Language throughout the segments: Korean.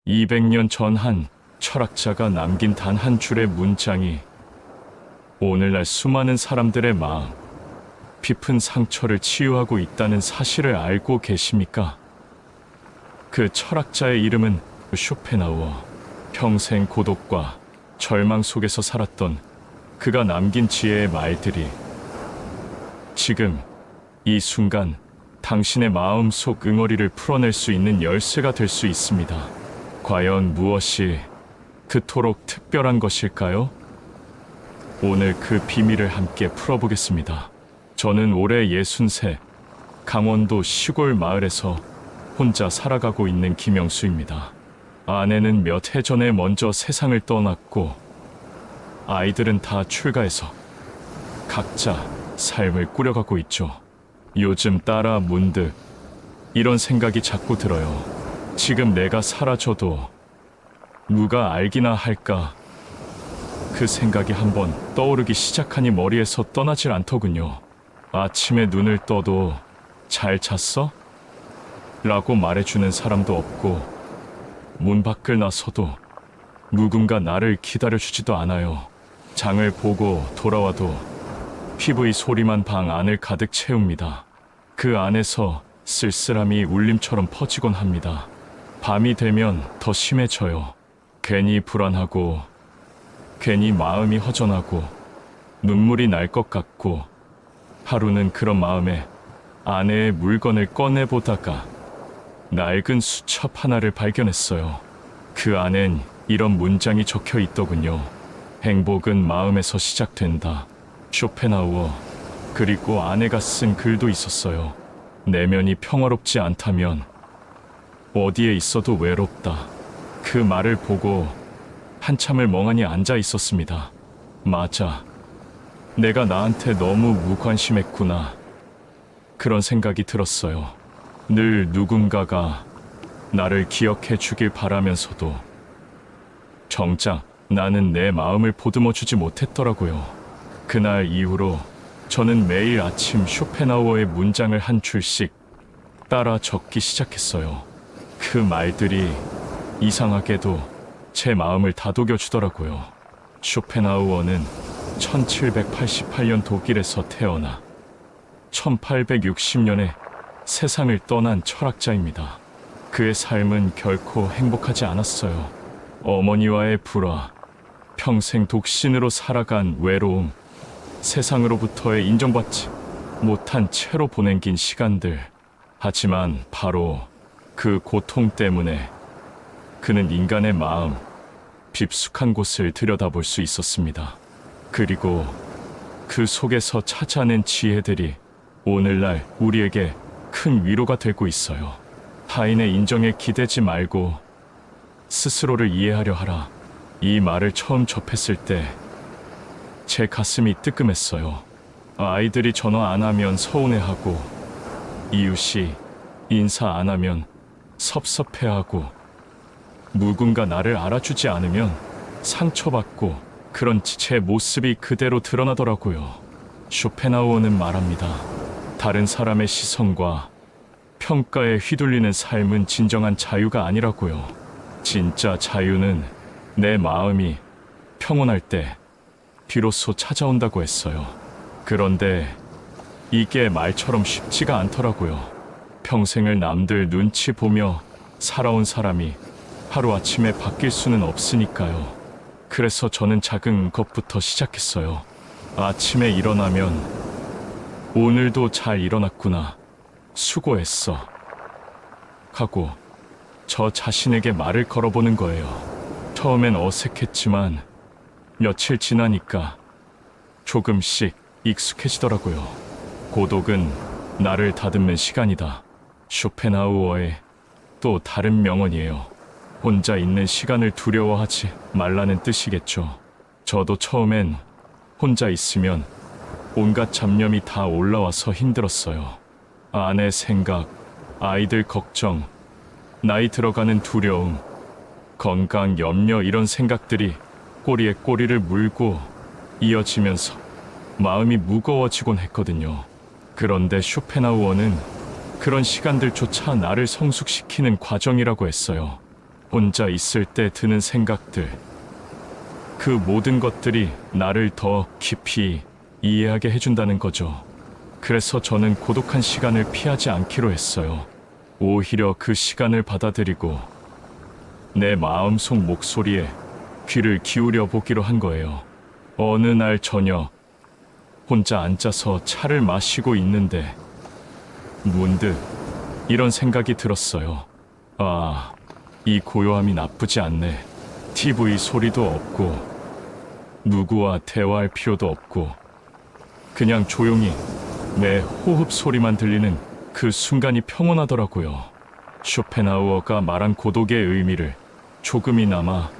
200년 전 한 철학자가 남긴 단 한 줄의 문장이 오늘날 수많은 사람들의 마음, 깊은 상처를 치유하고 있다는 사실을 알고 계십니까? 그 철학자의 이름은 쇼펜하우어. 평생 고독과 절망 속에서 살았던 그가 남긴 지혜의 말들이 지금 이 순간 당신의 마음속 응어리를 풀어낼 수 있는 열쇠가 될 수 있습니다. 과연 무엇이 그토록 특별한 것일까요? 오늘 그 비밀을 함께 풀어보겠습니다. 저는 올해 63, 강원도 시골 마을에서 혼자 살아가고 있는 김영수입니다. 아내는 몇 해 전에 먼저 세상을 떠났고 아이들은 다 출가해서 각자 삶을 꾸려가고 있죠. 요즘 따라 문득 이런 생각이 자꾸 들어요. 지금 내가 사라져도 누가 알기나 할까? 그 생각이 한번 떠오르기 시작하니 머리에서 떠나질 않더군요. 아침에 눈을 떠도 잘 잤어? 라고 말해주는 사람도 없고 문 밖을 나서도 누군가 나를 기다려주지도 않아요. 장을 보고 돌아와도 피부의 소리만 방 안을 가득 채웁니다. 그 안에서 쓸쓸함이 울림처럼 퍼지곤 합니다. 밤이 되면 더 심해져요. 괜히 불안하고 괜히 마음이 허전하고 눈물이 날 것 같고 하루는 그런 마음에 아내의 물건을 꺼내보다가 낡은 수첩 하나를 발견했어요. 그 안엔 이런 문장이 적혀 있더군요. 행복은 마음에서 시작된다. 쇼펜하우어. 그리고 아내가 쓴 글도 있었어요. 내면이 평화롭지 않다면 어디에 있어도 외롭다. 그 말을 보고 한참을 멍하니 앉아 있었습니다. 맞아. 내가 나한테 너무 무관심했구나. 그런 생각이 들었어요. 늘 누군가가 나를 기억해 주길 바라면서도 정작 나는 내 마음을 보듬어 주지 못했더라고요. 그날 이후로 저는 매일 아침 쇼펜하우어의 문장을 한 줄씩 따라 적기 시작했어요. 그 말들이 이상하게도 제 마음을 다독여 주더라고요. 쇼펜하우어는 1788년 독일에서 태어나 1860년에 세상을 떠난 철학자입니다. 그의 삶은 결코 행복하지 않았어요. 어머니와의 불화, 평생 독신으로 살아간 외로움, 세상으로부터의 인정받지 못한 채로 보낸 긴 시간들. 하지만 바로 그 고통 때문에 그는 인간의 마음, 깊숙한 곳을 들여다볼 수 있었습니다. 그리고 그 속에서 찾아낸 지혜들이 오늘날 우리에게 큰 위로가 되고 있어요. 타인의 인정에 기대지 말고 스스로를 이해하려 하라. 이 말을 처음 접했을 때 제 가슴이 뜨끔했어요. 아이들이 전화 안 하면 서운해하고 이웃이 인사 안 하면 섭섭해하고 누군가 나를 알아주지 않으면 상처받고 그런 제 모습이 그대로 드러나더라고요. 쇼펜하우어는 말합니다. 다른 사람의 시선과 평가에 휘둘리는 삶은 진정한 자유가 아니라고요. 진짜 자유는 내 마음이 평온할 때 비로소 찾아온다고 했어요. 그런데 이게 말처럼 쉽지가 않더라고요. 평생을 남들 눈치 보며 살아온 사람이 하루아침에 바뀔 수는 없으니까요. 그래서 저는 작은 것부터 시작했어요. 아침에 일어나면 오늘도 잘 일어났구나. 수고했어. 하고 저 자신에게 말을 걸어보는 거예요. 처음엔 어색했지만 며칠 지나니까 조금씩 익숙해지더라고요. 고독은 나를 다듬는 시간이다. 쇼펜하우어의 또 다른 명언이에요. 혼자 있는 시간을 두려워하지 말라는 뜻이겠죠. 저도 처음엔 혼자 있으면 온갖 잡념이 다 올라와서 힘들었어요. 아내 생각, 아이들 걱정, 나이 들어가는 두려움, 건강 염려 이런 생각들이 꼬리에 꼬리를 물고 이어지면서 마음이 무거워지곤 했거든요. 그런데 쇼펜하우어는 그런 시간들조차 나를 성숙시키는 과정이라고 했어요. 혼자 있을 때 드는 생각들, 그 모든 것들이 나를 더 깊이 이해하게 해준다는 거죠. 그래서 저는 고독한 시간을 피하지 않기로 했어요. 오히려 그 시간을 받아들이고 내 마음속 목소리에 귀를 기울여 보기로 한 거예요. 어느 날 저녁, 혼자 앉아서 차를 마시고 있는데 문득 이런 생각이 들었어요. 아, 이 고요함이 나쁘지 않네. TV 소리도 없고 누구와 대화할 필요도 없고 그냥 조용히 내 호흡 소리만 들리는 그 순간이 평온하더라고요. 쇼펜하우어가 말한 고독의 의미를 조금이나마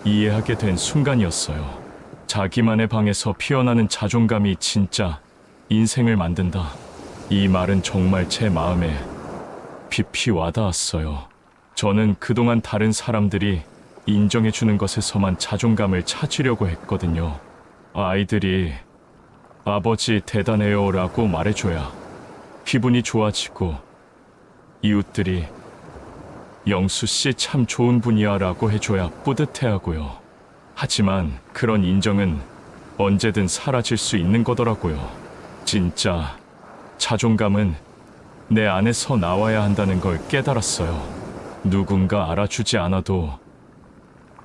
이해하게 된 순간이었어요. 자기만의 방에서 피어나는 자존감이 진짜 인생을 만든다. 이 말은 정말 제 마음에 깊이 와닿았어요. 저는 그동안 다른 사람들이 인정해주는 것에서만 자존감을 찾으려고 했거든요. 아이들이 아버지 대단해요 라고 말해줘야 기분이 좋아지고, 이웃들이 영수씨 참 좋은 분이야 라고 해줘야 뿌듯해하고요. 하지만 그런 인정은 언제든 사라질 수 있는 거더라고요. 진짜 자존감은 내 안에서 나와야 한다는 걸 깨달았어요. 누군가 알아주지 않아도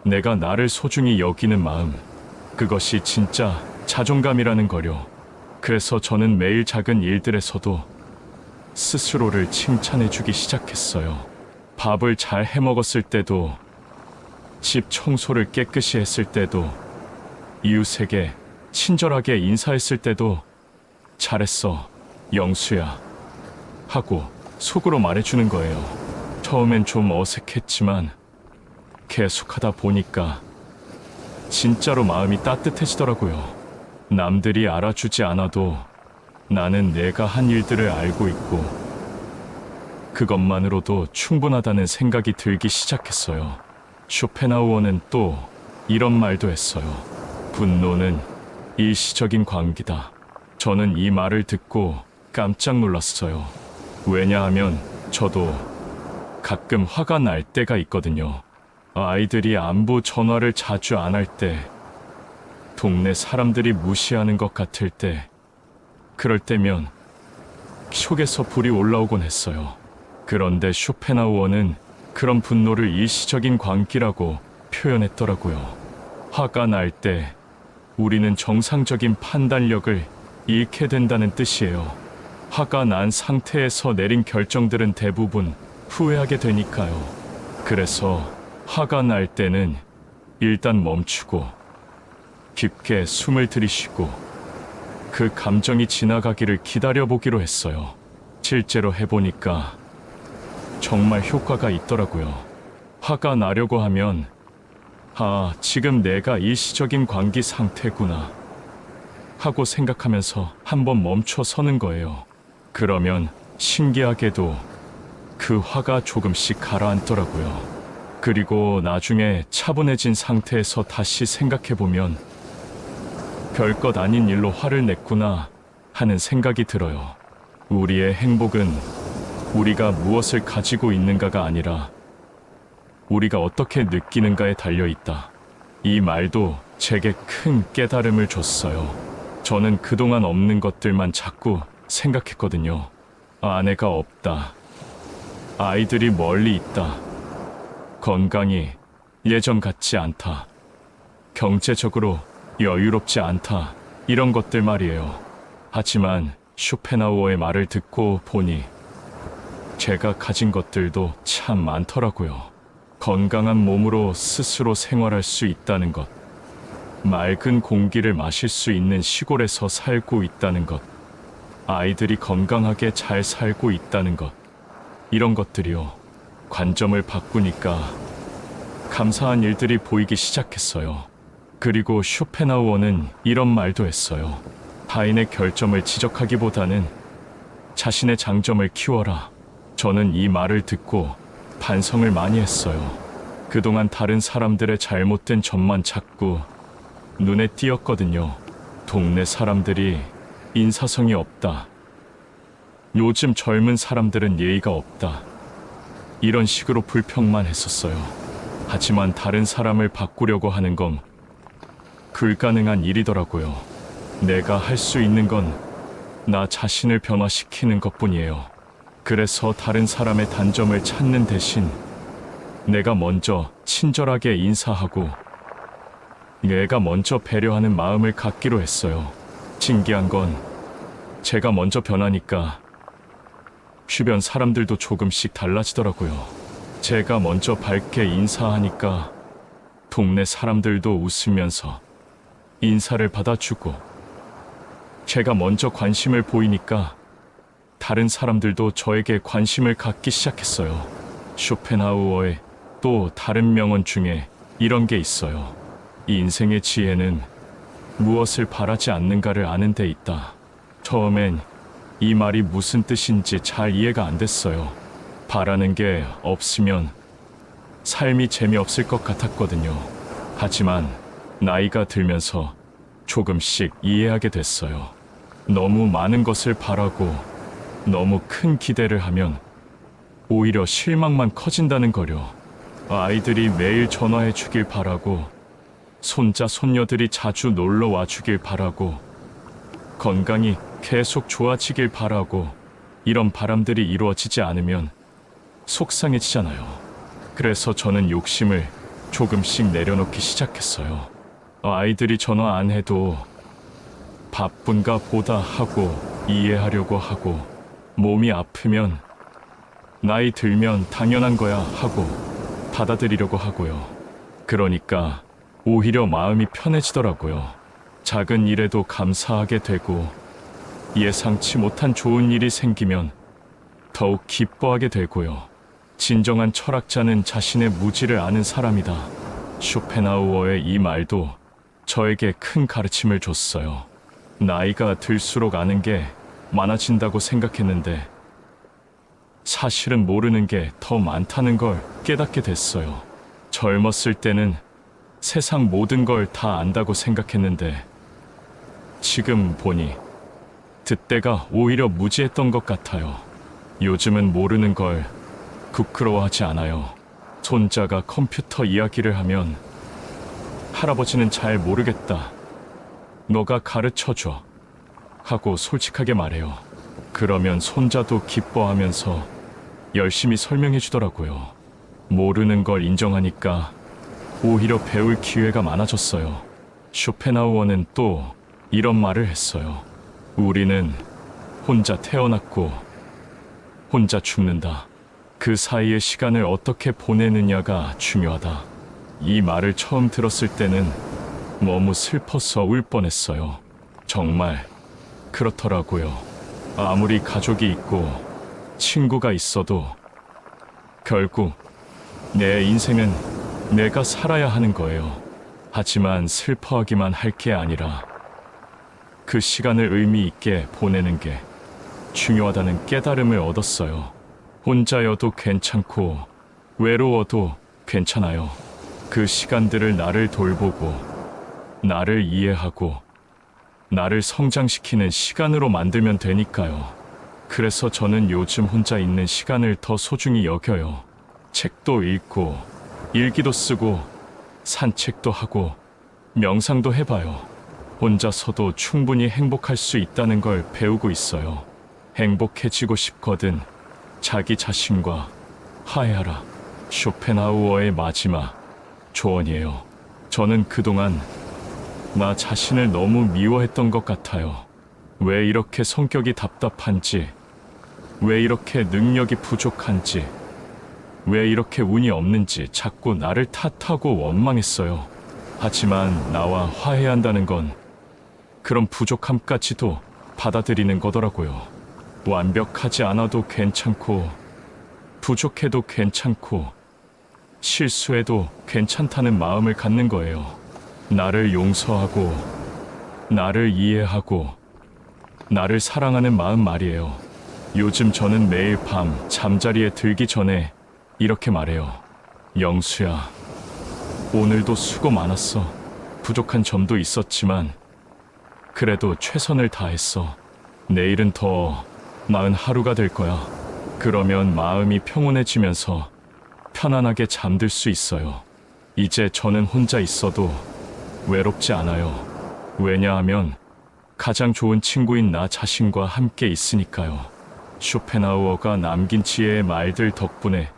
내가 나를 소중히 여기는 마음, 그것이 진짜 자존감이라는 거요. 그래서 저는 매일 작은 일들에서도 스스로를 칭찬해주기 시작했어요. 밥을 잘 해먹었을 때도, 집 청소를 깨끗이 했을 때도, 이웃에게 친절하게 인사했을 때도 잘했어, 영수야 하고 속으로 말해주는 거예요. 처음엔 좀 어색했지만 계속하다 보니까 진짜로 마음이 따뜻해지더라고요. 남들이 알아주지 않아도 나는 내가 한 일들을 알고 있고 그것만으로도 충분하다는 생각이 들기 시작했어요. 쇼펜하우어는 또 이런 말도 했어요. 분노는 일시적인 광기다. 저는 이 말을 듣고 깜짝 놀랐어요. 왜냐하면 저도 가끔 화가 날 때가 있거든요. 아이들이 안부 전화를 자주 안 할 때, 동네 사람들이 무시하는 것 같을 때, 그럴 때면 속에서 불이 올라오곤 했어요. 그런데 쇼펜하우어는 그런 분노를 일시적인 광기라고 표현했더라고요. 화가 날 때 우리는 정상적인 판단력을 잃게 된다는 뜻이에요. 화가 난 상태에서 내린 결정들은 대부분 후회하게 되니까요. 그래서 화가 날 때는 일단 멈추고 깊게 숨을 들이쉬고 그 감정이 지나가기를 기다려보기로 했어요. 실제로 해보니까 정말 효과가 있더라고요. 화가 나려고 하면 아, 지금 내가 일시적인 광기 상태구나 하고 생각하면서 한번 멈춰 서는 거예요. 그러면 신기하게도 그 화가 조금씩 가라앉더라고요. 그리고 나중에 차분해진 상태에서 다시 생각해보면 별것 아닌 일로 화를 냈구나 하는 생각이 들어요. 우리의 행복은 우리가 무엇을 가지고 있는가가 아니라 우리가 어떻게 느끼는가에 달려있다. 이 말도 제게 큰 깨달음을 줬어요. 저는 그동안 없는 것들만 자꾸 생각했거든요. 아내가 없다. 아이들이 멀리 있다. 건강이 예전 같지 않다. 경제적으로 여유롭지 않다. 이런 것들 말이에요. 하지만 쇼펜하우어의 말을 듣고 보니 제가 가진 것들도 참 많더라고요. 건강한 몸으로 스스로 생활할 수 있다는 것, 맑은 공기를 마실 수 있는 시골에서 살고 있다는 것, 아이들이 건강하게 잘 살고 있다는 것, 이런 것들이요. 관점을 바꾸니까 감사한 일들이 보이기 시작했어요. 그리고 쇼펜하우어는 이런 말도 했어요. 타인의 결점을 지적하기보다는 자신의 장점을 키워라. 저는 이 말을 듣고 반성을 많이 했어요. 그동안 다른 사람들의 잘못된 점만 자꾸 눈에 띄었거든요. 동네 사람들이 인사성이 없다. 요즘 젊은 사람들은 예의가 없다. 이런 식으로 불평만 했었어요. 하지만 다른 사람을 바꾸려고 하는 건 불가능한 일이더라고요. 내가 할 수 있는 건 나 자신을 변화시키는 것뿐이에요. 그래서 다른 사람의 단점을 찾는 대신 내가 먼저 친절하게 인사하고 내가 먼저 배려하는 마음을 갖기로 했어요. 신기한 건 제가 먼저 변하니까 주변 사람들도 조금씩 달라지더라고요. 제가 먼저 밝게 인사하니까 동네 사람들도 웃으면서 인사를 받아주고, 제가 먼저 관심을 보이니까 다른 사람들도 저에게 관심을 갖기 시작했어요. 쇼펜하우어의 또 다른 명언 중에 이런 게 있어요. 이 인생의 지혜는 무엇을 바라지 않는가를 아는 데 있다. 처음엔 이 말이 무슨 뜻인지 잘 이해가 안 됐어요. 바라는 게 없으면 삶이 재미없을 것 같았거든요. 하지만 나이가 들면서 조금씩 이해하게 됐어요. 너무 많은 것을 바라고 너무 큰 기대를 하면 오히려 실망만 커진다는 거려. 아이들이 매일 전화해 주길 바라고, 손자 손녀들이 자주 놀러 와 주길 바라고, 건강이 계속 좋아지길 바라고, 이런 바람들이 이루어지지 않으면 속상해지잖아요. 그래서 저는 욕심을 조금씩 내려놓기 시작했어요. 아이들이 전화 안 해도 바쁜가 보다 하고 이해하려고 하고, 몸이 아프면 나이 들면 당연한 거야 하고 받아들이려고 하고요. 그러니까 오히려 마음이 편해지더라고요. 작은 일에도 감사하게 되고, 예상치 못한 좋은 일이 생기면 더욱 기뻐하게 되고요. 진정한 철학자는 자신의 무지를 아는 사람이다. 쇼펜하우어의 이 말도 저에게 큰 가르침을 줬어요. 나이가 들수록 아는 게 많아진다고 생각했는데 사실은 모르는 게 더 많다는 걸 깨닫게 됐어요. 젊었을 때는 세상 모든 걸 다 안다고 생각했는데 지금 보니 그때가 오히려 무지했던 것 같아요. 요즘은 모르는 걸 부끄러워하지 않아요. 손자가 컴퓨터 이야기를 하면 할아버지는 잘 모르겠다, 너가 가르쳐줘 하고 솔직하게 말해요. 그러면 손자도 기뻐하면서 열심히 설명해 주더라고요. 모르는 걸 인정하니까 오히려 배울 기회가 많아졌어요. 쇼펜하우어는 또 이런 말을 했어요. 우리는 혼자 태어났고 혼자 죽는다. 그 사이의 시간을 어떻게 보내느냐가 중요하다. 이 말을 처음 들었을 때는 너무 슬퍼서 울 뻔했어요. 정말 그렇더라고요. 아무리 가족이 있고 친구가 있어도 결국 내 인생은 내가 살아야 하는 거예요. 하지만 슬퍼하기만 할 게 아니라 그 시간을 의미 있게 보내는 게 중요하다는 깨달음을 얻었어요. 혼자여도 괜찮고 외로워도 괜찮아요. 그 시간들을 나를 돌보고 나를 이해하고 나를 성장시키는 시간으로 만들면 되니까요. 그래서 저는 요즘 혼자 있는 시간을 더 소중히 여겨요. 책도 읽고 일기도 쓰고 산책도 하고 명상도 해봐요. 혼자서도 충분히 행복할 수 있다는 걸 배우고 있어요. 행복해지고 싶거든 자기 자신과 화해하라. 쇼펜하우어의 마지막 조언이에요. 저는 그동안 나 자신을 너무 미워했던 것 같아요. 왜 이렇게 성격이 답답한지, 왜 이렇게 능력이 부족한지, 왜 이렇게 운이 없는지 자꾸 나를 탓하고 원망했어요. 하지만 나와 화해한다는 건 그런 부족함까지도 받아들이는 거더라고요. 완벽하지 않아도 괜찮고 부족해도 괜찮고 실수해도 괜찮다는 마음을 갖는 거예요. 나를 용서하고 나를 이해하고 나를 사랑하는 마음 말이에요. 요즘 저는 매일 밤 잠자리에 들기 전에 이렇게 말해요. 영수야, 오늘도 수고 많았어. 부족한 점도 있었지만 그래도 최선을 다했어. 내일은 더 나은 하루가 될 거야. 그러면 마음이 평온해지면서 편안하게 잠들 수 있어요. 이제 저는 혼자 있어도 외롭지 않아요. 왜냐하면 가장 좋은 친구인 나 자신과 함께 있으니까요. 쇼펜하우어가 남긴 지혜의 말들 덕분에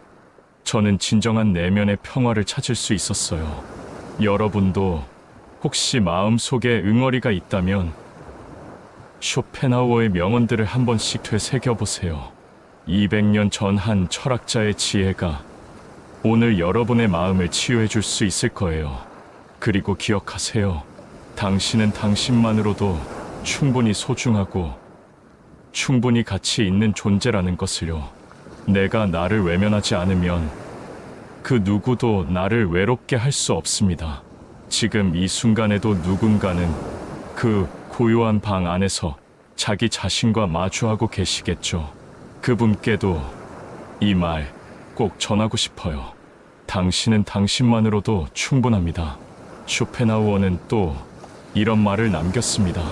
저는 진정한 내면의 평화를 찾을 수 있었어요. 여러분도 혹시 마음속에 응어리가 있다면 쇼펜하우어의 명언들을 한 번씩 되새겨보세요. 200년 전 한 철학자의 지혜가 오늘 여러분의 마음을 치유해 줄 수 있을 거예요. 그리고 기억하세요. 당신은 당신만으로도 충분히 소중하고 충분히 가치 있는 존재라는 것을요. 내가 나를 외면하지 않으면 그 누구도 나를 외롭게 할 수 없습니다. 지금 이 순간에도 누군가는 그 고요한 방 안에서 자기 자신과 마주하고 계시겠죠. 그분께도 이 말 꼭 전하고 싶어요. 당신은 당신만으로도 충분합니다. 쇼펜하우어는 또 이런 말을 남겼습니다.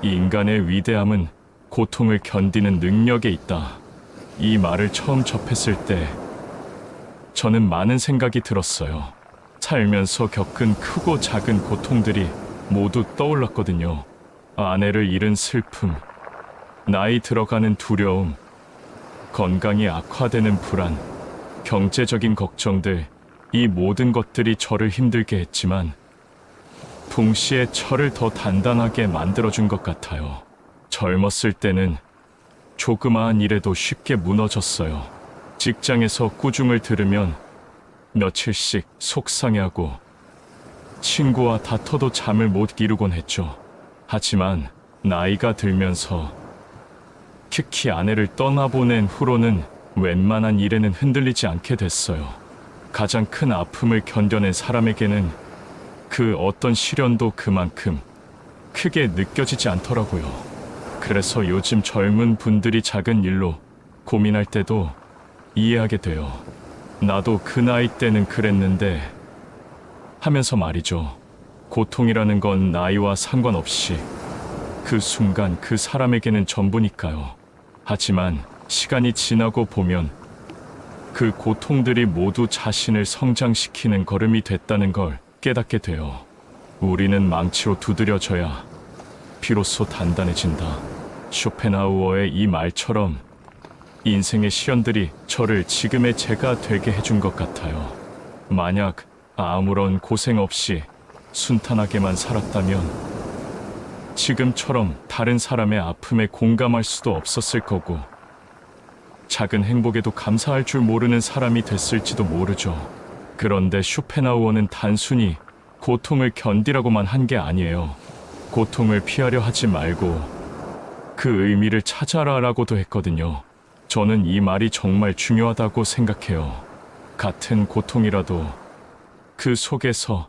이 인간의 위대함은 고통을 견디는 능력에 있다. 이 말을 처음 접했을 때 저는 많은 생각이 들었어요. 살면서 겪은 크고 작은 고통들이 모두 떠올랐거든요. 아내를 잃은 슬픔, 나이 들어가는 두려움, 건강이 악화되는 불안, 경제적인 걱정들, 이 모든 것들이 저를 힘들게 했지만 동시에 저를 더 단단하게 만들어준 것 같아요. 젊었을 때는 조그마한 일에도 쉽게 무너졌어요. 직장에서 꾸중을 들으면 며칠씩 속상해하고 친구와 다퉈도 잠을 못 이루곤 했죠. 하지만 나이가 들면서 특히 아내를 떠나보낸 후로는 웬만한 일에는 흔들리지 않게 됐어요. 가장 큰 아픔을 견뎌낸 사람에게는 그 어떤 시련도 그만큼 크게 느껴지지 않더라고요. 그래서 요즘 젊은 분들이 작은 일로 고민할 때도 이해하게 돼요. 나도 그 나이 때는 그랬는데 하면서 말이죠. 고통이라는 건 나이와 상관없이 그 순간 그 사람에게는 전부니까요. 하지만 시간이 지나고 보면 그 고통들이 모두 자신을 성장시키는 걸음이 됐다는 걸 깨닫게 돼요. 우리는 망치로 두드려져야 비로소 단단해진다. 쇼펜하우어의 이 말처럼 인생의 시련들이 저를 지금의 제가 되게 해준 것 같아요. 만약 아무런 고생 없이 순탄하게만 살았다면 지금처럼 다른 사람의 아픔에 공감할 수도 없었을 거고 작은 행복에도 감사할 줄 모르는 사람이 됐을지도 모르죠. 그런데 쇼펜하우어는 단순히 고통을 견디라고만 한 게 아니에요. 고통을 피하려 하지 말고 그 의미를 찾아라라고도 했거든요. 저는 이 말이 정말 중요하다고 생각해요. 같은 고통이라도 그 속에서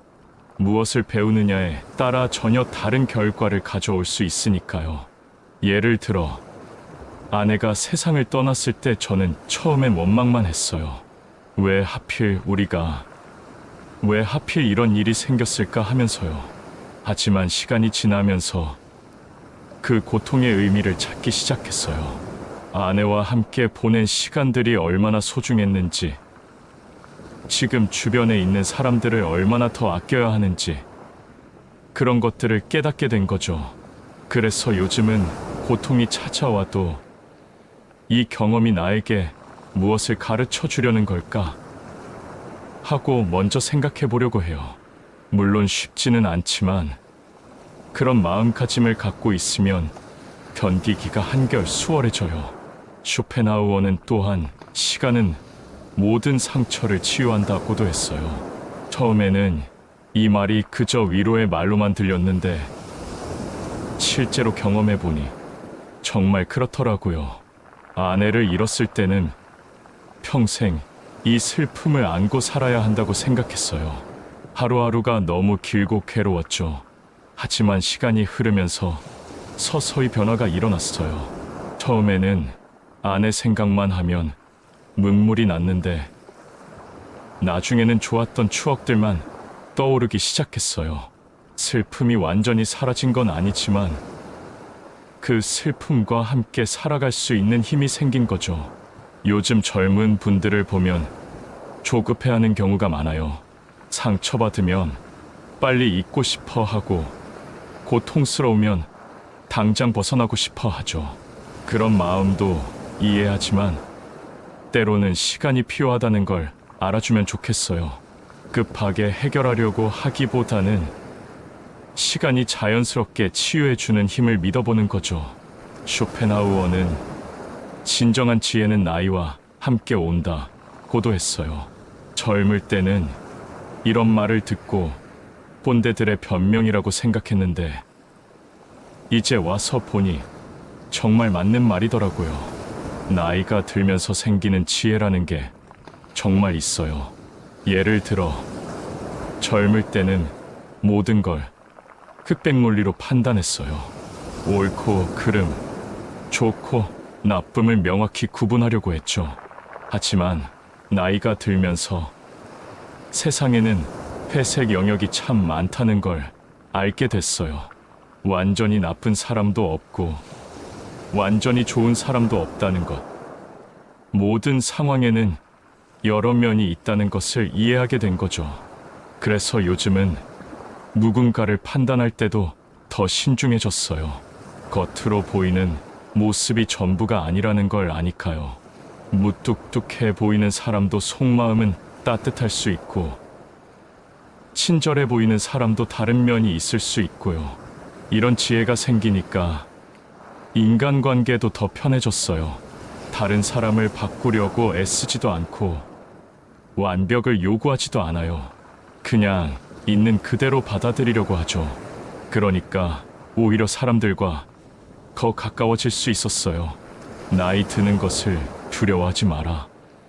무엇을 배우느냐에 따라 전혀 다른 결과를 가져올 수 있으니까요. 예를 들어 아내가 세상을 떠났을 때 저는 처음엔 원망만 했어요. 왜 하필 이런 일이 생겼을까 하면서요. 하지만 시간이 지나면서 그 고통의 의미를 찾기 시작했어요. 아내와 함께 보낸 시간들이 얼마나 소중했는지, 지금 주변에 있는 사람들을 얼마나 더 아껴야 하는지, 그런 것들을 깨닫게 된 거죠. 그래서 요즘은 고통이 찾아와도 이 경험이 나에게 무엇을 가르쳐 주려는 걸까 하고 먼저 생각해 보려고 해요. 물론 쉽지는 않지만 그런 마음가짐을 갖고 있으면 견디기가 한결 수월해져요. 쇼펜하우어는 또한 시간은 모든 상처를 치유한다고도 했어요. 처음에는 이 말이 그저 위로의 말로만 들렸는데 실제로 경험해보니 정말 그렇더라고요. 아내를 잃었을 때는 평생 이 슬픔을 안고 살아야 한다고 생각했어요. 하루하루가 너무 길고 괴로웠죠. 하지만 시간이 흐르면서 서서히 변화가 일어났어요. 처음에는 아내 생각만 하면 눈물이 났는데 나중에는 좋았던 추억들만 떠오르기 시작했어요. 슬픔이 완전히 사라진 건 아니지만 그 슬픔과 함께 살아갈 수 있는 힘이 생긴 거죠. 요즘 젊은 분들을 보면 조급해하는 경우가 많아요. 상처받으면 빨리 잊고 싶어 하고 고통스러우면 당장 벗어나고 싶어 하죠. 그런 마음도 이해하지만 때로는 시간이 필요하다는 걸 알아주면 좋겠어요. 급하게 해결하려고 하기보다는 시간이 자연스럽게 치유해주는 힘을 믿어보는 거죠. 쇼펜하우어는 진정한 지혜는 나이와 함께 온다 고도 했어요. 젊을 때는 이런 말을 듣고 본대들의 변명이라고 생각했는데 이제 와서 보니 정말 맞는 말이더라고요. 나이가 들면서 생기는 지혜라는 게 정말 있어요. 예를 들어 젊을 때는 모든 걸 흑백 논리로 판단했어요. 옳고 그름, 좋고 나쁨을 명확히 구분하려고 했죠. 하지만 나이가 들면서 세상에는 회색 영역이 참 많다는 걸 알게 됐어요. 완전히 나쁜 사람도 없고 완전히 좋은 사람도 없다는 것. 모든 상황에는 여러 면이 있다는 것을 이해하게 된 거죠. 그래서 요즘은 누군가를 판단할 때도 더 신중해졌어요. 겉으로 보이는 모습이 전부가 아니라는 걸 아니까요. 무뚝뚝해 보이는 사람도 속마음은 따뜻할 수 있고 친절해 보이는 사람도 다른 면이 있을 수 있고요. 이런 지혜가 생기니까 인간관계도 더 편해졌어요. 다른 사람을 바꾸려고 애쓰지도 않고 완벽을 요구하지도 않아요. 그냥 있는 그대로 받아들이려고 하죠. 그러니까 오히려 사람들과 더 가까워질 수 있었어요. 나이 드는 것을 두려워하지 마라.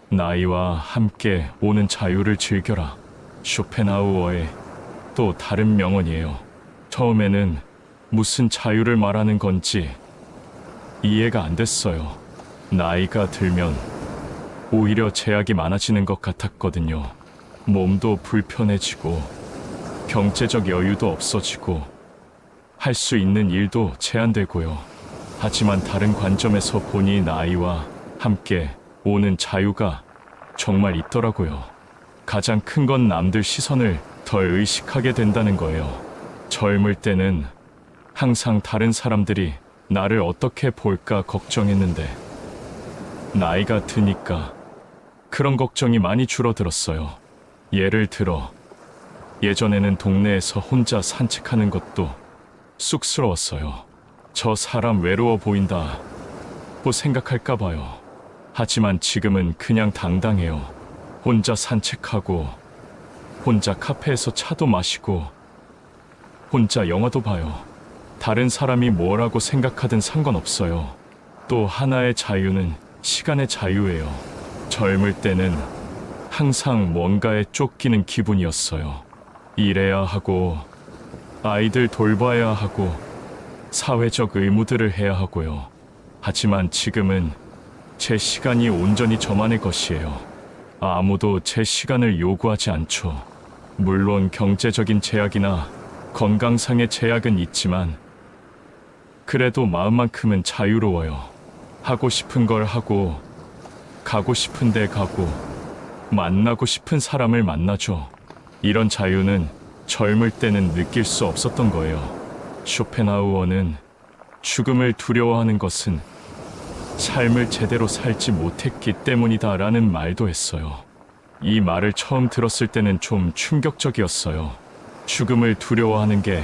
나이와 함께 오는 자유를 즐겨라. 쇼펜하우어의 또 다른 명언이에요. 처음에는 무슨 자유를 말하는 건지 이해가 안 됐어요. 나이가 들면 오히려 제약이 많아지는 것 같았거든요. 몸도 불편해지고 경제적 여유도 없어지고 할 수 있는 일도 제한되고요. 하지만 다른 관점에서 보니 나이와 함께 오는 자유가 정말 있더라고요. 가장 큰 건 남들 시선을 덜 의식하게 된다는 거예요. 젊을 때는 항상 다른 사람들이 나를 어떻게 볼까 걱정했는데 나이가 드니까 그런 걱정이 많이 줄어들었어요. 예를 들어 예전에는 동네에서 혼자 산책하는 것도 쑥스러웠어요. 저 사람 외로워 보인다 고 생각할까 봐요. 하지만 지금은 그냥 당당해요. 혼자 산책하고 혼자 카페에서 차도 마시고 혼자 영화도 봐요. 다른 사람이 뭐라고 생각하든 상관없어요. 또 하나의 자유는 시간의 자유예요. 젊을 때는 항상 뭔가에 쫓기는 기분이었어요. 일해야 하고 아이들 돌봐야 하고 사회적 의무들을 해야 하고요. 하지만 지금은 제 시간이 온전히 저만의 것이에요. 아무도 제 시간을 요구하지 않죠. 물론 경제적인 제약이나 건강상의 제약은 있지만 그래도 마음만큼은 자유로워요. 하고 싶은 걸 하고 가고 싶은 데 가고 만나고 싶은 사람을 만나죠. 이런 자유는 젊을 때는 느낄 수 없었던 거예요. 쇼펜하우어는 죽음을 두려워하는 것은 삶을 제대로 살지 못했기 때문이다라는 말도 했어요. 이 말을 처음 들었을 때는 좀 충격적이었어요. 죽음을 두려워하는 게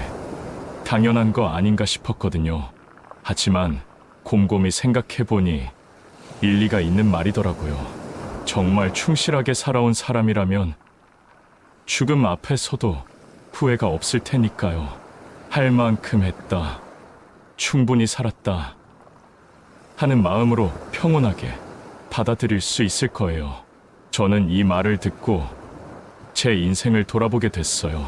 당연한 거 아닌가 싶었거든요. 하지만 곰곰이 생각해보니 일리가 있는 말이더라고요. 정말 충실하게 살아온 사람이라면 죽음 앞에서도 후회가 없을 테니까요. 할 만큼 했다, 충분히 살았다 하는 마음으로 평온하게 받아들일 수 있을 거예요. 저는 이 말을 듣고 제 인생을 돌아보게 됐어요.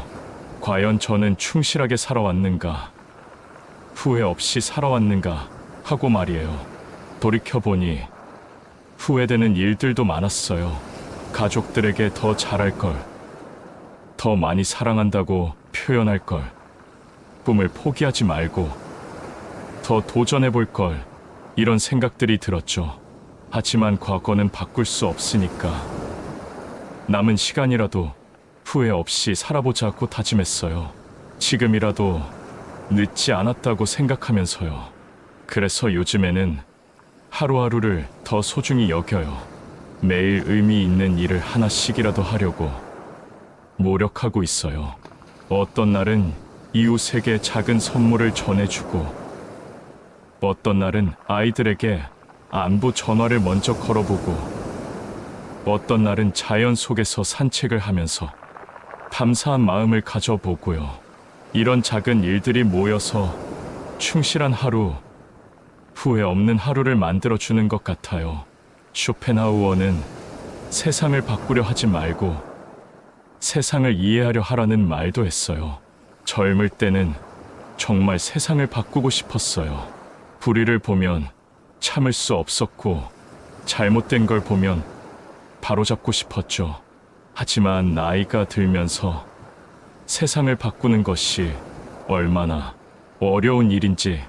과연 저는 충실하게 살아왔는가, 후회 없이 살아왔는가 하고 말이에요. 돌이켜보니 후회되는 일들도 많았어요. 가족들에게 더 잘할 걸, 더 많이 사랑한다고 표현할 걸, 꿈을 포기하지 말고 더 도전해볼 걸, 이런 생각들이 들었죠. 하지만 과거는 바꿀 수 없으니까 남은 시간이라도 후회 없이 살아보자고 다짐했어요. 지금이라도 늦지 않았다고 생각하면서요. 그래서 요즘에는 하루하루를 더 소중히 여겨요. 매일 의미 있는 일을 하나씩이라도 하려고 노력하고 있어요. 어떤 날은 이웃에게 작은 선물을 전해주고, 어떤 날은 아이들에게 안부 전화를 먼저 걸어보고, 어떤 날은 자연 속에서 산책을 하면서 감사한 마음을 가져보고요. 이런 작은 일들이 모여서 충실한 하루, 후회 없는 하루를 만들어주는 것 같아요. 쇼펜하우어는 세상을 바꾸려 하지 말고 세상을 이해하려 하라는 말도 했어요. 젊을 때는 정말 세상을 바꾸고 싶었어요. 불의를 보면 참을 수 없었고, 잘못된 걸 보면 바로잡고 싶었죠. 하지만 나이가 들면서 세상을 바꾸는 것이 얼마나 어려운 일인지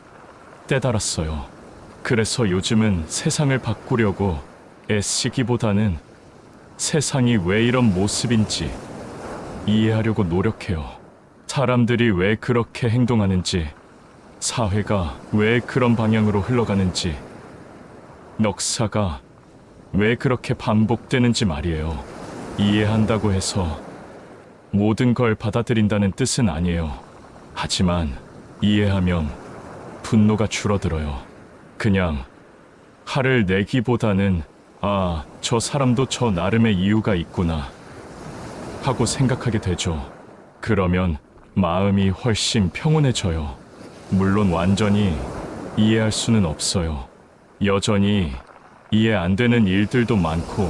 깨달았어요. 그래서 요즘은 세상을 바꾸려고 애쓰기보다는 세상이 왜 이런 모습인지 이해하려고 노력해요. 사람들이 왜 그렇게 행동하는지, 사회가 왜 그런 방향으로 흘러가는지, 역사가 왜 그렇게 반복되는지 말이에요. 이해한다고 해서 모든 걸 받아들인다는 뜻은 아니에요. 하지만 이해하면 분노가 줄어들어요. 그냥 화를 내기보다는 아, 저 사람도 저 나름의 이유가 있구나 하고 생각하게 되죠. 그러면 마음이 훨씬 평온해져요. 물론 완전히 이해할 수는 없어요. 여전히 이해 안 되는 일들도 많고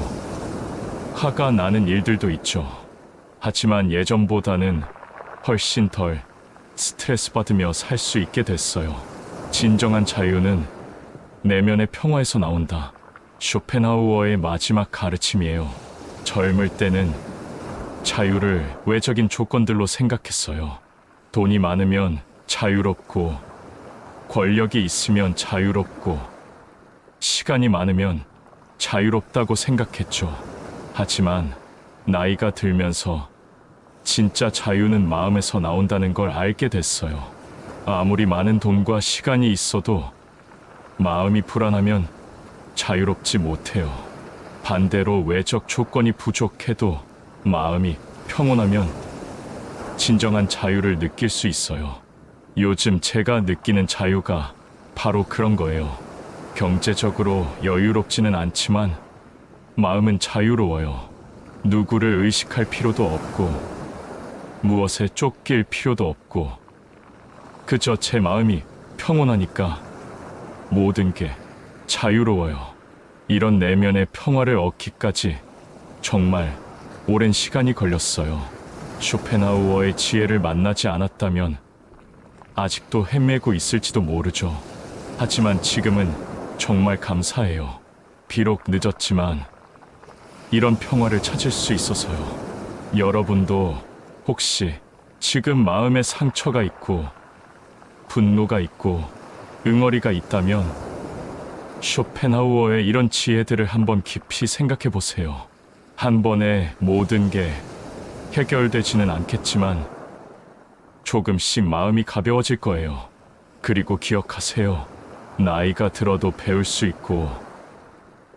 화가 나는 일들도 있죠. 하지만 예전보다는 훨씬 덜 스트레스 받으며 살 수 있게 됐어요. 진정한 자유는 내면의 평화에서 나온다. 쇼펜하우어의 마지막 가르침이에요. 젊을 때는 자유를 외적인 조건들로 생각했어요. 돈이 많으면 자유롭고, 권력이 있으면 자유롭고, 시간이 많으면 자유롭다고 생각했죠. 하지만 나이가 들면서 진짜 자유는 마음에서 나온다는 걸 알게 됐어요. 아무리 많은 돈과 시간이 있어도 마음이 불안하면 자유롭지 못해요. 반대로 외적 조건이 부족해도 마음이 평온하면 진정한 자유를 느낄 수 있어요. 요즘 제가 느끼는 자유가 바로 그런 거예요. 경제적으로 여유롭지는 않지만 마음은 자유로워요. 누구를 의식할 필요도 없고, 무엇에 쫓길 필요도 없고, 그저 제 마음이 평온하니까 모든 게 자유로워요. 이런 내면의 평화를 얻기까지 정말 오랜 시간이 걸렸어요. 쇼펜하우어의 지혜를 만나지 않았다면 아직도 헤매고 있을지도 모르죠. 하지만 지금은 정말 감사해요. 비록 늦었지만 이런 평화를 찾을 수 있어서요. 여러분도 혹시 지금 마음에 상처가 있고 분노가 있고 응어리가 있다면 쇼펜하우어의 이런 지혜들을 한번 깊이 생각해 보세요. 한 번에 모든 게 해결되지는 않겠지만 조금씩 마음이 가벼워질 거예요. 그리고 기억하세요. 나이가 들어도 배울 수 있고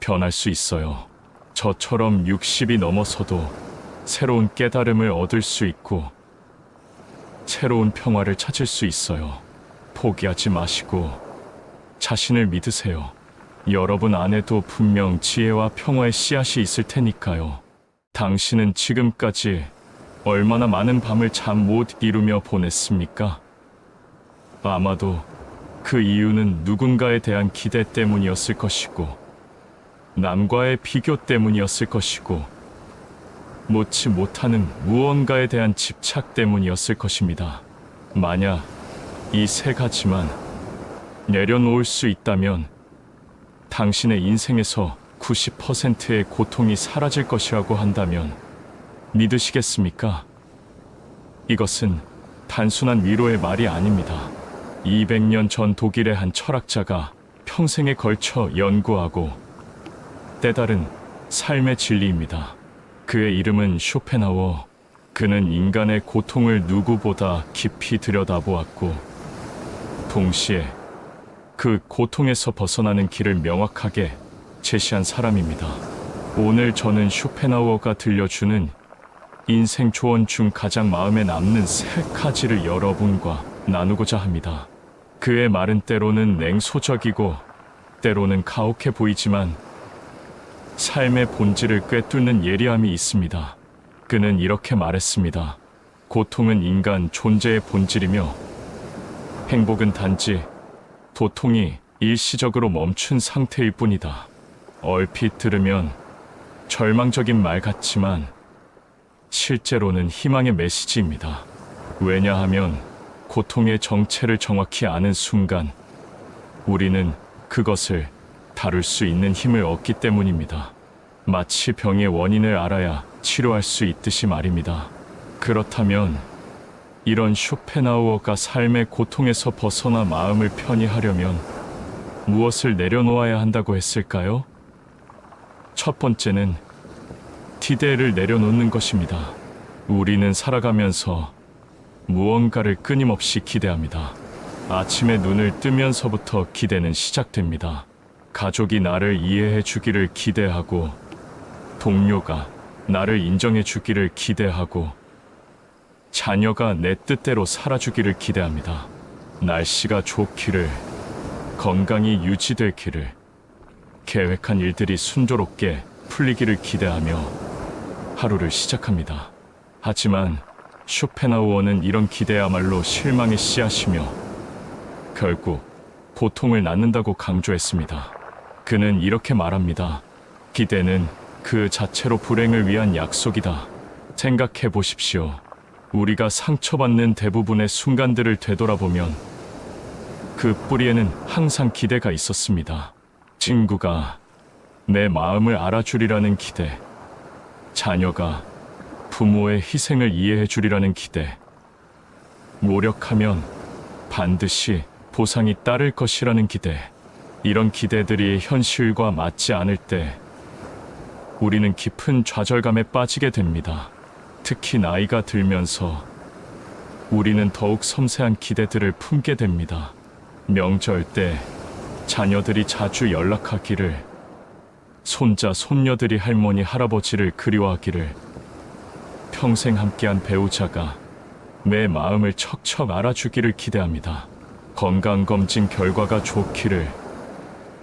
변할 수 있어요. 저처럼 60이 넘어서도 새로운 깨달음을 얻을 수 있고 새로운 평화를 찾을 수 있어요. 포기하지 마시고 자신을 믿으세요. 여러분 안에도 분명 지혜와 평화의 씨앗이 있을 테니까요. 당신은 지금까지 얼마나 많은 밤을 잠 못 이루며 보냈습니까? 아마도 그 이유는 누군가에 대한 기대 때문이었을 것이고, 남과의 비교 때문이었을 것이고, 놓지 못하는 무언가에 대한 집착 때문이었을 것입니다. 만약 이 세 가지만 내려놓을 수 있다면 당신의 인생에서 90%의 고통이 사라질 것이라고 한다면 믿으시겠습니까? 이것은 단순한 위로의 말이 아닙니다. 200년 전 독일의 한 철학자가 평생에 걸쳐 연구하고 깨달은 삶의 진리입니다. 그의 이름은 쇼펜하우어, 그는 인간의 고통을 누구보다 깊이 들여다보았고, 동시에 그 고통에서 벗어나는 길을 명확하게 제시한 사람입니다. 오늘 저는 쇼펜하우어가 들려주는 인생 조언 중 가장 마음에 남는 세 가지를 여러분과 나누고자 합니다. 그의 말은 때로는 냉소적이고 때로는 가혹해 보이지만 삶의 본질을 꿰뚫는 예리함이 있습니다. 그는 이렇게 말했습니다. 고통은 인간 존재의 본질이며 행복은 단지 도통이 일시적으로 멈춘 상태일 뿐이다. 얼핏 들으면 절망적인 말 같지만 실제로는 희망의 메시지입니다. 왜냐하면 고통의 정체를 정확히 아는 순간 우리는 그것을 다룰 수 있는 힘을 얻기 때문입니다. 마치 병의 원인을 알아야 치료할 수 있듯이 말입니다. 그렇다면 이런 쇼펜하우어가 삶의 고통에서 벗어나 마음을 편히 하려면 무엇을 내려놓아야 한다고 했을까요? 첫 번째는 기대를 내려놓는 것입니다. 우리는 살아가면서 무언가를 끊임없이 기대합니다. 아침에 눈을 뜨면서부터 기대는 시작됩니다. 가족이 나를 이해해 주기를 기대하고, 동료가 나를 인정해 주기를 기대하고, 자녀가 내 뜻대로 살아주기를 기대합니다. 날씨가 좋기를, 건강이 유지되기를, 계획한 일들이 순조롭게 풀리기를 기대하며 하루를 시작합니다. 하지만 쇼펜하우어는 이런 기대야말로 실망의 씨앗이며 결국 고통을 낳는다고 강조했습니다. 그는 이렇게 말합니다. 기대는 그 자체로 불행을 위한 약속이다. 생각해 보십시오. 우리가 상처받는 대부분의 순간들을 되돌아보면 그 뿌리에는 항상 기대가 있었습니다. 친구가 내 마음을 알아주리라는 기대, 자녀가 부모의 희생을 이해해 주리라는 기대, 노력하면 반드시 보상이 따를 것이라는 기대. 이런 기대들이 현실과 맞지 않을 때 우리는 깊은 좌절감에 빠지게 됩니다. 특히 나이가 들면서 우리는 더욱 섬세한 기대들을 품게 됩니다. 명절 때 자녀들이 자주 연락하기를, 손자, 손녀들이 할머니, 할아버지를 그리워하기를, 평생 함께한 배우자가 내 마음을 척척 알아주기를 기대합니다. 건강검진 결과가 좋기를,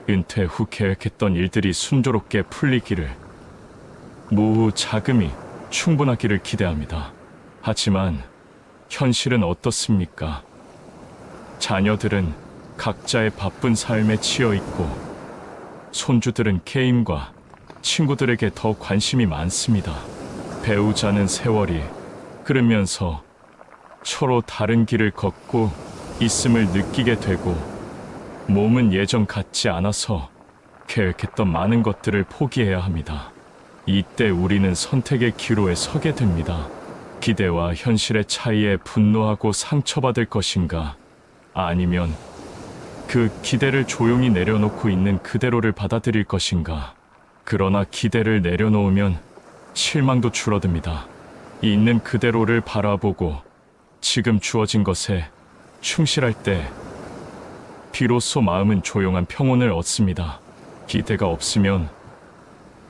은퇴 후 계획했던 일들이 순조롭게 풀리기를, 노후 자금이 충분하기를 기대합니다. 하지만 현실은 어떻습니까? 자녀들은 각자의 바쁜 삶에 치여 있고, 손주들은 게임과 친구들에게 더 관심이 많습니다. 배우자는 세월이 흐르면서 서로 다른 길을 걷고 있음을 느끼게 되고, 몸은 예전 같지 않아서 계획했던 많은 것들을 포기해야 합니다. 이때 우리는 선택의 기로에 서게 됩니다. 기대와 현실의 차이에 분노하고 상처받을 것인가, 아니면 그 기대를 조용히 내려놓고 있는 그대로를 받아들일 것인가. 그러나 기대를 내려놓으면 실망도 줄어듭니다. 있는 그대로를 바라보고 지금 주어진 것에 충실할 때 비로소 마음은 조용한 평온을 얻습니다. 기대가 없으면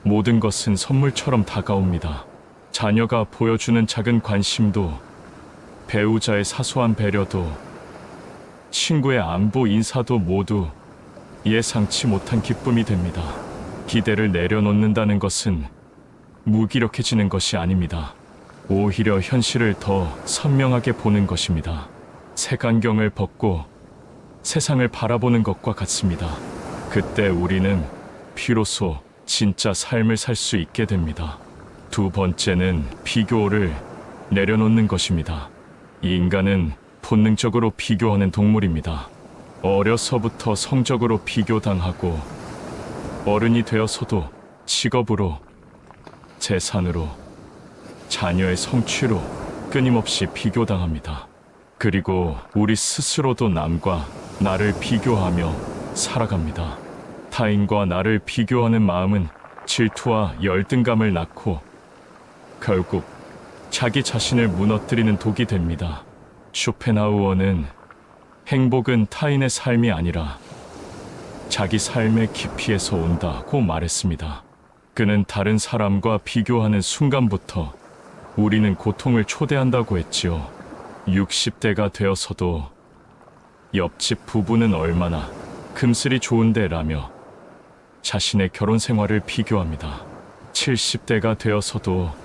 모든 것은 선물처럼 다가옵니다. 자녀가 보여주는 작은 관심도, 배우자의 사소한 배려도, 친구의 안부 인사도 모두 예상치 못한 기쁨이 됩니다. 기대를 내려놓는다는 것은 무기력해지는 것이 아닙니다. 오히려 현실을 더 선명하게 보는 것입니다. 색안경을 벗고 세상을 바라보는 것과 같습니다. 그때 우리는 비로소 진짜 삶을 살 수 있게 됩니다. 두 번째는 비교를 내려놓는 것입니다. 인간은 본능적으로 비교하는 동물입니다. 어려서부터 성적으로 비교당하고, 어른이 되어서도 직업으로, 재산으로, 자녀의 성취로 끊임없이 비교당합니다. 그리고 우리 스스로도 남과 나를 비교하며 살아갑니다. 타인과 나를 비교하는 마음은 질투와 열등감을 낳고 결국 자기 자신을 무너뜨리는 독이 됩니다. 쇼펜하우어는 행복은 타인의 삶이 아니라 자기 삶의 깊이에서 온다고 말했습니다. 그는 다른 사람과 비교하는 순간부터 우리는 고통을 초대한다고 했지요. 60대가 되어서도 옆집 부부는 얼마나 금슬이 좋은데 라며 자신의 결혼 생활을 비교합니다. 70대가 되어서도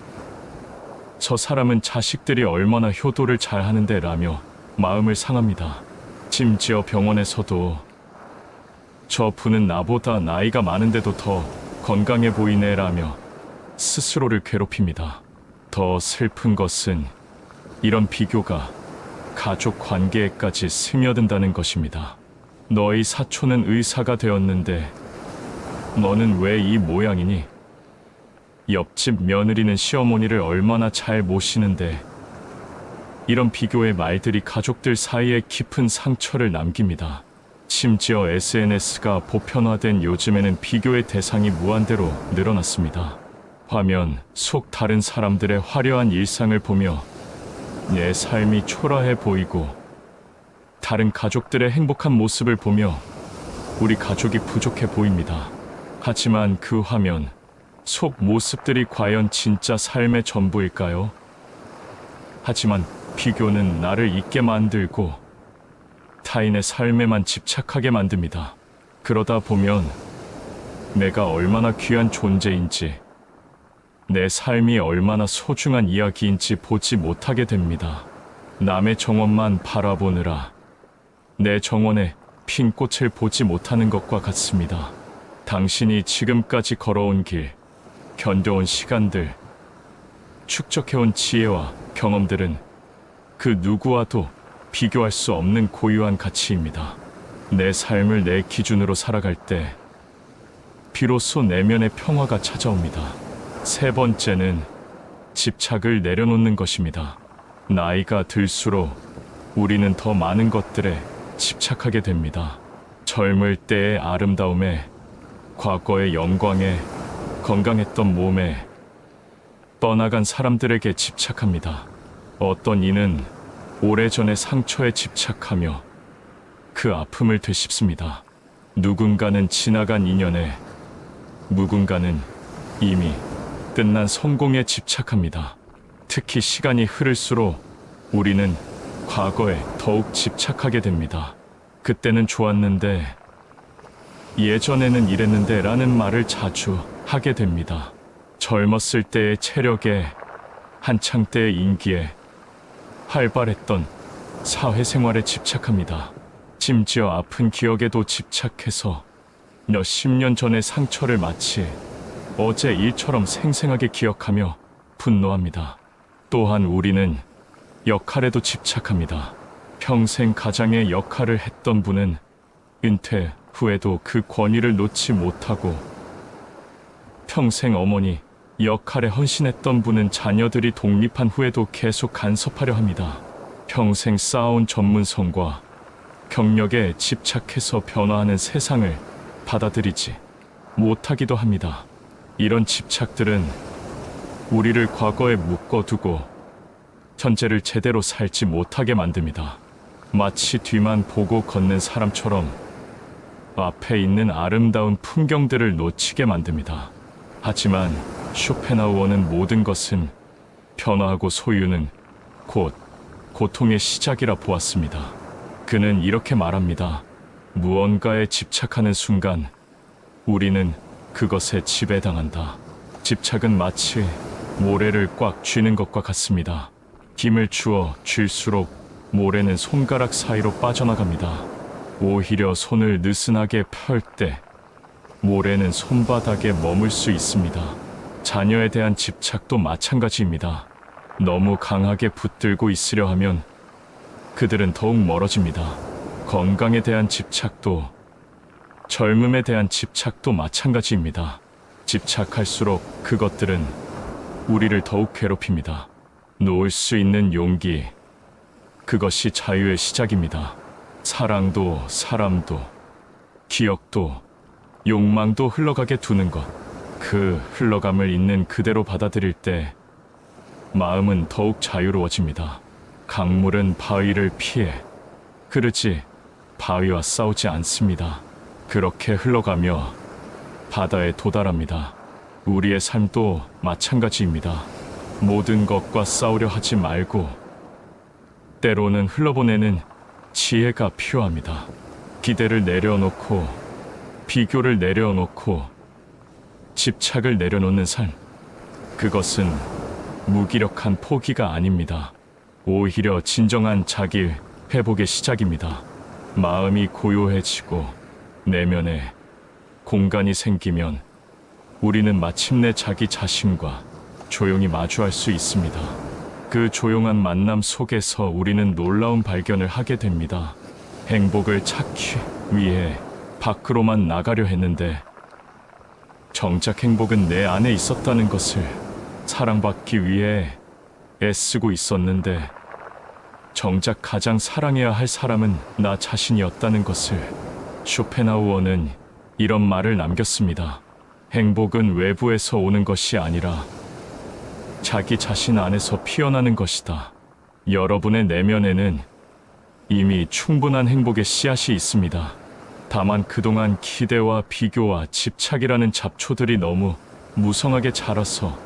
저 사람은 자식들이 얼마나 효도를 잘 하는데 라며 마음을 상합니다. 심지어 병원에서도 저 분은 나보다 나이가 많은데도 더 건강해 보이네 라며 스스로를 괴롭힙니다. 더 슬픈 것은 이런 비교가 가족 관계에까지 스며든다는 것입니다. 너희 사촌은 의사가 되었는데 너는 왜 이 모양이니? 옆집 며느리는 시어머니를 얼마나 잘 모시는데. 이런 비교의 말들이 가족들 사이에 깊은 상처를 남깁니다. 심지어 SNS가 보편화된 요즘에는 비교의 대상이 무한대로 늘어났습니다. 화면 속 다른 사람들의 화려한 일상을 보며 내 삶이 초라해 보이고, 다른 가족들의 행복한 모습을 보며 우리 가족이 부족해 보입니다. 하지만 그 화면 속 모습들이 과연 진짜 삶의 전부일까요? 하지만 비교는 나를 잊게 만들고 타인의 삶에만 집착하게 만듭니다. 그러다 보면 내가 얼마나 귀한 존재인지, 내 삶이 얼마나 소중한 이야기인지 보지 못하게 됩니다. 남의 정원만 바라보느라 내 정원에 핀 꽃을 보지 못하는 것과 같습니다. 당신이 지금까지 걸어온 길, 견뎌온 시간들, 축적해온 지혜와 경험들은 그 누구와도 비교할 수 없는 고유한 가치입니다. 내 삶을 내 기준으로 살아갈 때 비로소 내면의 평화가 찾아옵니다. 세 번째는 집착을 내려놓는 것입니다. 나이가 들수록 우리는 더 많은 것들에 집착하게 됩니다. 젊을 때의 아름다움에, 과거의 영광에, 건강했던 몸에, 떠나간 사람들에게 집착합니다. 어떤 이는 오래전의 상처에 집착하며 그 아픔을 되씹습니다. 누군가는 지나간 인연에, 누군가는 이미 끝난 성공에 집착합니다. 특히 시간이 흐를수록 우리는 과거에 더욱 집착하게 됩니다. 그때는 좋았는데, 예전에는 이랬는데 라는 말을 자주 하게 됩니다. 젊었을 때의 체력에, 한창 때의 인기에, 활발했던 사회생활에 집착합니다. 심지어 아픈 기억에도 집착해서 몇십 년 전의 상처를 마치 어제 일처럼 생생하게 기억하며 분노합니다. 또한 우리는 역할에도 집착합니다. 평생 가장의 역할을 했던 분은 은퇴 후에도 그 권위를 놓지 못하고, 평생 어머니 역할에 헌신했던 분은 자녀들이 독립한 후에도 계속 간섭하려 합니다. 평생 쌓아온 전문성과 경력에 집착해서 변화하는 세상을 받아들이지 못하기도 합니다. 이런 집착들은 우리를 과거에 묶어두고 현재를 제대로 살지 못하게 만듭니다. 마치 뒤만 보고 걷는 사람처럼 앞에 있는 아름다운 풍경들을 놓치게 만듭니다. 하지만 쇼펜하우어는 모든 것은 변화하고 소유는 곧 고통의 시작이라 보았습니다. 그는 이렇게 말합니다. 무언가에 집착하는 순간 우리는 그것에 지배당한다. 집착은 마치 모래를 꽉 쥐는 것과 같습니다. 힘을 주어 쥘수록 모래는 손가락 사이로 빠져나갑니다. 오히려 손을 느슨하게 펼 때 모래는 손바닥에 머물 수 있습니다. 자녀에 대한 집착도 마찬가지입니다. 너무 강하게 붙들고 있으려 하면 그들은 더욱 멀어집니다. 건강에 대한 집착도, 젊음에 대한 집착도 마찬가지입니다. 집착할수록 그것들은 우리를 더욱 괴롭힙니다. 놓을 수 있는 용기, 그것이 자유의 시작입니다. 사랑도, 사람도, 기억도, 욕망도 흘러가게 두는 것, 그 흘러감을 있는 그대로 받아들일 때 마음은 더욱 자유로워집니다. 강물은 바위를 피해 흐르지 바위와 싸우지 않습니다. 그렇게 흘러가며 바다에 도달합니다. 우리의 삶도 마찬가지입니다. 모든 것과 싸우려 하지 말고 때로는 흘러보내는 지혜가 필요합니다. 기대를 내려놓고 비교를 내려놓고 집착을 내려놓는 삶, 그것은 무기력한 포기가 아닙니다. 오히려 진정한 자기 회복의 시작입니다. 마음이 고요해지고 내면에 공간이 생기면 우리는 마침내 자기 자신과 조용히 마주할 수 있습니다. 그 조용한 만남 속에서 우리는 놀라운 발견을 하게 됩니다. 행복을 찾기 위해 밖으로만 나가려 했는데 정작 행복은 내 안에 있었다는 것을, 사랑받기 위해 애쓰고 있었는데 정작 가장 사랑해야 할 사람은 나 자신이었다는 것을. 쇼펜하우어는 이런 말을 남겼습니다. 행복은 외부에서 오는 것이 아니라 자기 자신 안에서 피어나는 것이다. 여러분의 내면에는 이미 충분한 행복의 씨앗이 있습니다. 다만 그동안 기대와 비교와 집착이라는 잡초들이 너무 무성하게 자라서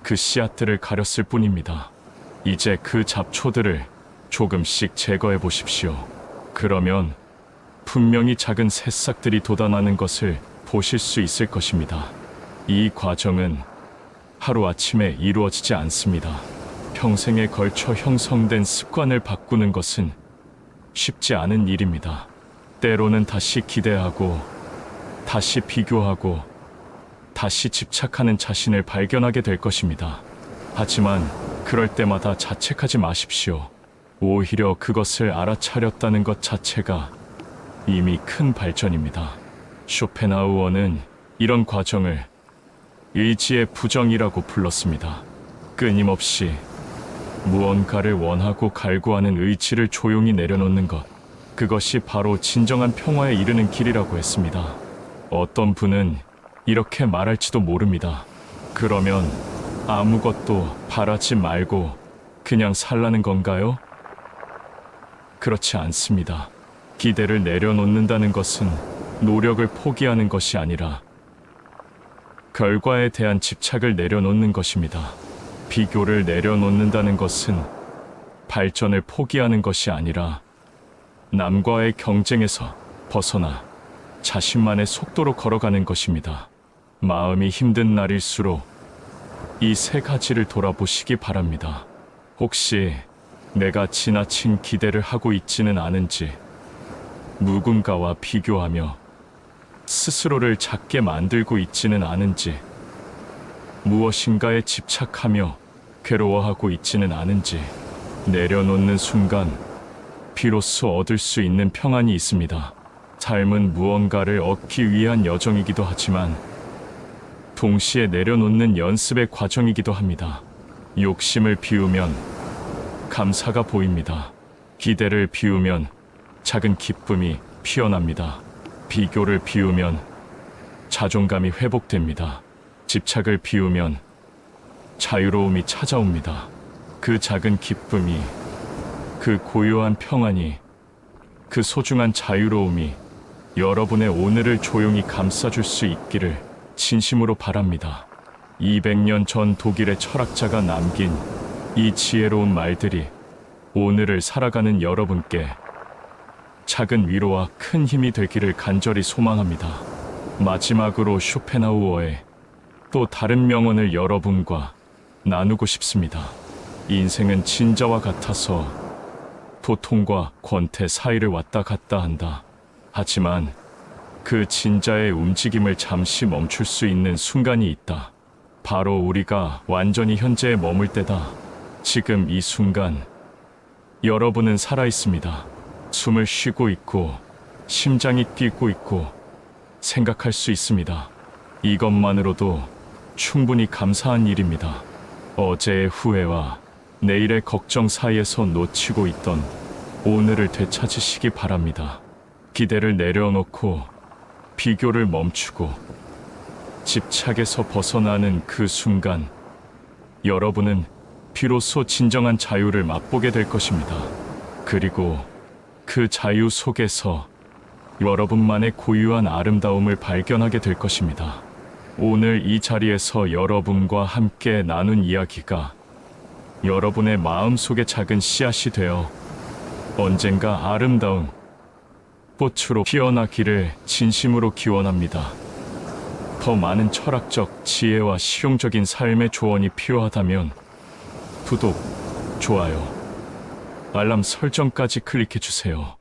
그 씨앗들을 가렸을 뿐입니다. 이제 그 잡초들을 조금씩 제거해 보십시오. 그러면 분명히 작은 새싹들이 돋아나는 것을 보실 수 있을 것입니다. 이 과정은 하루아침에 이루어지지 않습니다. 평생에 걸쳐 형성된 습관을 바꾸는 것은 쉽지 않은 일입니다. 때로는 다시 기대하고, 다시 비교하고, 다시 집착하는 자신을 발견하게 될 것입니다. 하지만 그럴 때마다 자책하지 마십시오. 오히려 그것을 알아차렸다는 것 자체가 이미 큰 발전입니다. 쇼펜하우어는 이런 과정을 의지의 부정이라고 불렀습니다. 끊임없이 무언가를 원하고 갈구하는 의지를 조용히 내려놓는 것, 그것이 바로 진정한 평화에 이르는 길이라고 했습니다. 어떤 분은 이렇게 말할지도 모릅니다. 그러면 아무것도 바라지 말고 그냥 살라는 건가요? 그렇지 않습니다. 기대를 내려놓는다는 것은 노력을 포기하는 것이 아니라 결과에 대한 집착을 내려놓는 것입니다. 비교를 내려놓는다는 것은 발전을 포기하는 것이 아니라 남과의 경쟁에서 벗어나 자신만의 속도로 걸어가는 것입니다. 마음이 힘든 날일수록 이 세 가지를 돌아보시기 바랍니다. 혹시 내가 지나친 기대를 하고 있지는 않은지, 누군가와 비교하며 스스로를 작게 만들고 있지는 않은지, 무엇인가에 집착하며 괴로워하고 있지는 않은지, 내려놓는 순간 비로소 얻을 수 있는 평안이 있습니다. 삶은 무언가를 얻기 위한 여정이기도 하지만 동시에 내려놓는 연습의 과정이기도 합니다. 욕심을 비우면 감사가 보입니다. 기대를 비우면 작은 기쁨이 피어납니다. 비교를 비우면 자존감이 회복됩니다. 집착을 비우면 자유로움이 찾아옵니다. 그 작은 기쁨이, 그 고요한 평안이, 그 소중한 자유로움이 여러분의 오늘을 조용히 감싸줄 수 있기를 진심으로 바랍니다. 200년 전 독일의 철학자가 남긴 이 지혜로운 말들이 오늘을 살아가는 여러분께 작은 위로와 큰 힘이 되기를 간절히 소망합니다. 마지막으로 쇼펜하우어의 또 다른 명언을 여러분과 나누고 싶습니다. 인생은 진자와 같아서 도통과 권태 사이를 왔다 갔다 한다. 하지만 그 진자의 움직임을 잠시 멈출 수 있는 순간이 있다. 바로 우리가 완전히 현재에 머물 때다. 지금 이 순간 여러분은 살아있습니다. 숨을 쉬고 있고 심장이 뛰고 있고 생각할 수 있습니다. 이것만으로도 충분히 감사한 일입니다. 어제의 후회와 내일의 걱정 사이에서 놓치고 있던 오늘을 되찾으시기 바랍니다. 기대를 내려놓고 비교를 멈추고 집착에서 벗어나는 그 순간 여러분은 비로소 진정한 자유를 맛보게 될 것입니다. 그리고 그 자유 속에서 여러분만의 고유한 아름다움을 발견하게 될 것입니다. 오늘 이 자리에서 여러분과 함께 나눈 이야기가 여러분의 마음속의 작은 씨앗이 되어 언젠가 아름다운 꽃으로 피어나기를 진심으로 기원합니다. 더 많은 철학적 지혜와 실용적인 삶의 조언이 필요하다면 구독, 좋아요, 알람 설정까지 클릭해 주세요.